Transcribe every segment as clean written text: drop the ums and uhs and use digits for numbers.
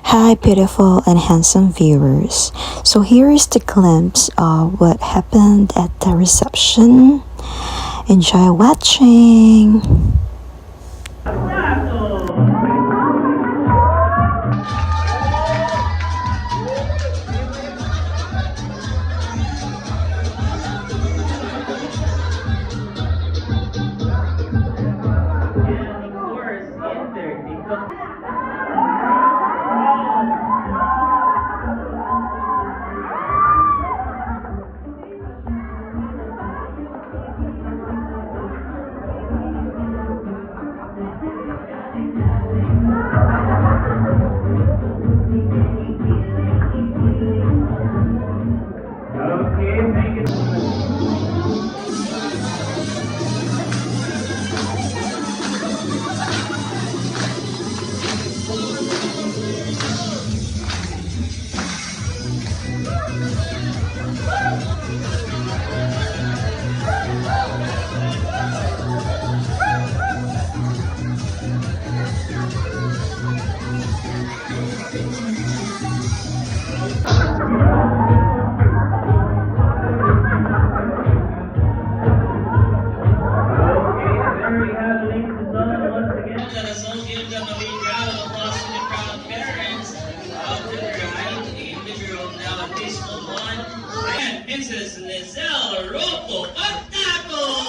Hi, beautiful and handsome viewers. So here is the glimpse of what happened at the reception. Enjoy watching. Mrs. Lizelle Ropo Octaco!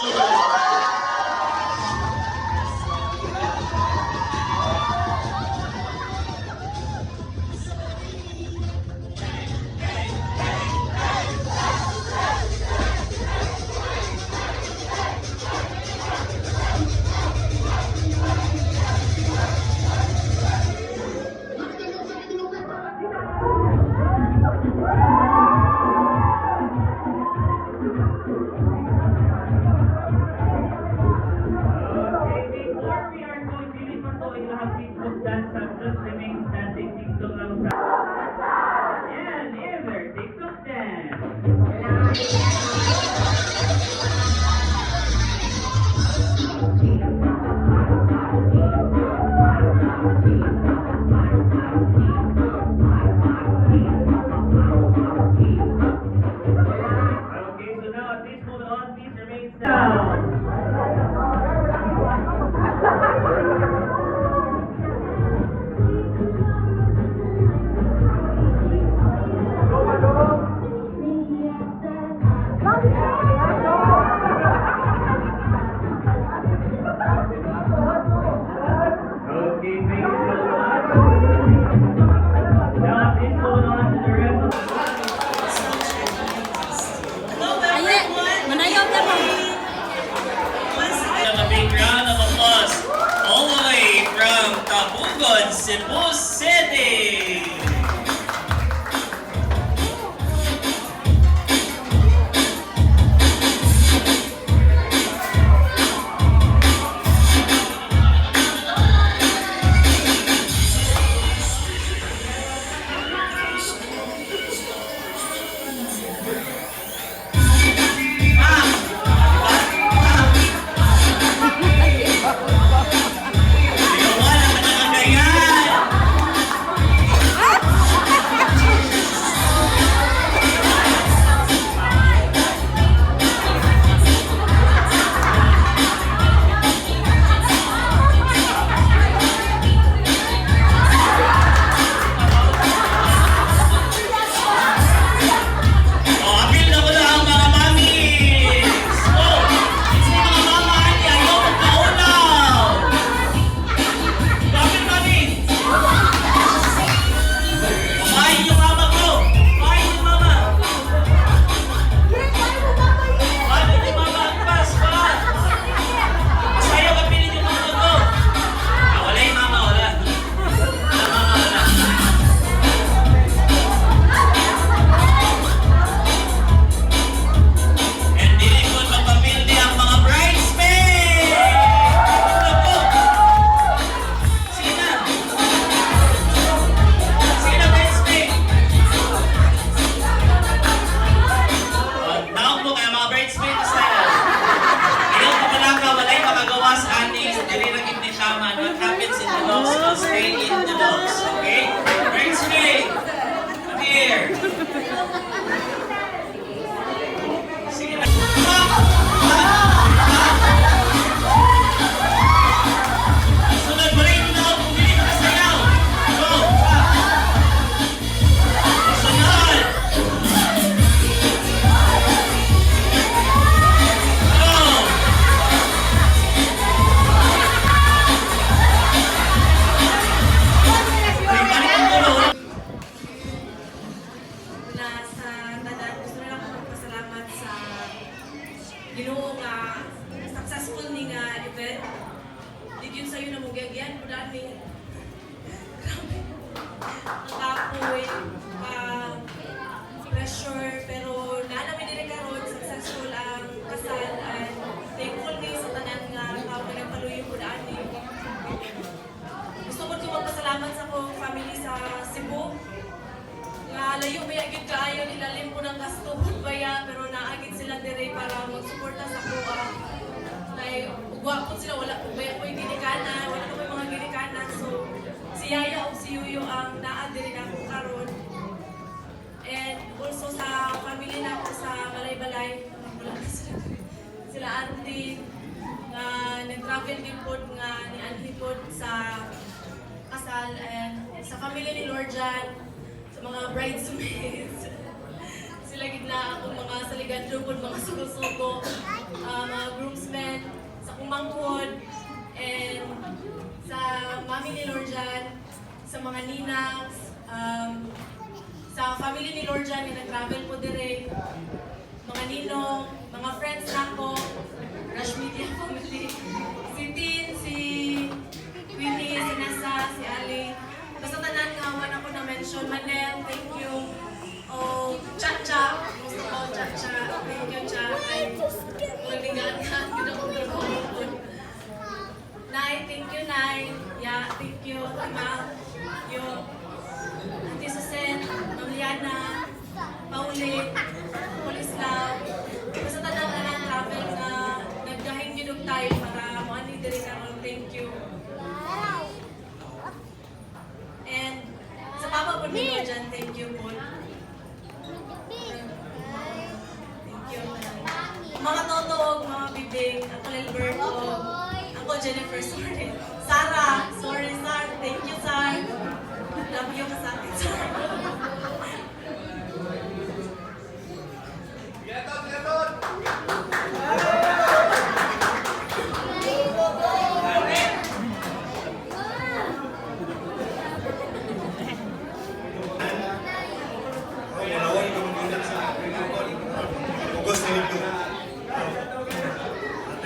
Cebu City! layo may agit kaayo nilalim po ng gastuhod baya pero naagit sila dire para magsuporta sa kuha. Kay ugwa po sila wala po baya ko yung ginikanan, wala ko may mga ginikanan. So si Yaya o si Yuyo ang naa dire na ako karon. And also sa family na ako sa Balay-Balay, wala na sila auntie nga nag-travel din po nga ni auntie po sa kasal and sa family ni Lord Jan, sa mga bridesmaids. Sila gitna akong mga saligandro po, mga sugo-sugo, mga groomsmen, sa kumangkod, and sa mami ni Lord Jan, sa mga ninangs, sa family ni Lord Jan, nag-travel po dire, mga ninong, mga friends na ako, Rush Media family, si Tin, si Winnie, si Nasa, si Ali. Basta tanan nga, one ako na-mention, Manel, thank you. Oh, Cha-Cha, gusto ko, Cha-Cha, thank you, Cha. Ay, malingan ka, ginawa ko. Nay, thank you, Nay. Yeah, thank you, Tima. You, Auntie Susen, Ma'am Liana, Pauline, Police Love. Basta tanan nga ng travel na nagdahin ginug tayo para mo-ani diri karon. Thank you. And sa papa po ninyo dyan, thank you po. Thank you. Mga totoo, mga bibig, ako Lilberto, ako Jennifer, sorry. Sarah, sorry Sar, thank you Sar. Love you sa akin, Sar.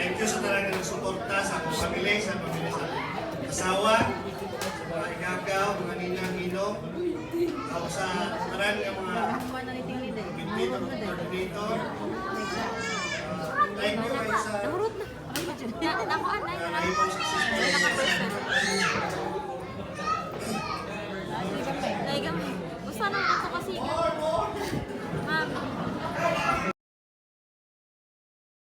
Thank you sa talagang suporta sa akong pamilya, sa asawa, sa mga igagaw, mga ninang-ninong, ako sa taran ng mga coordinator. Thank you kayo sa nahipaw sa sistema.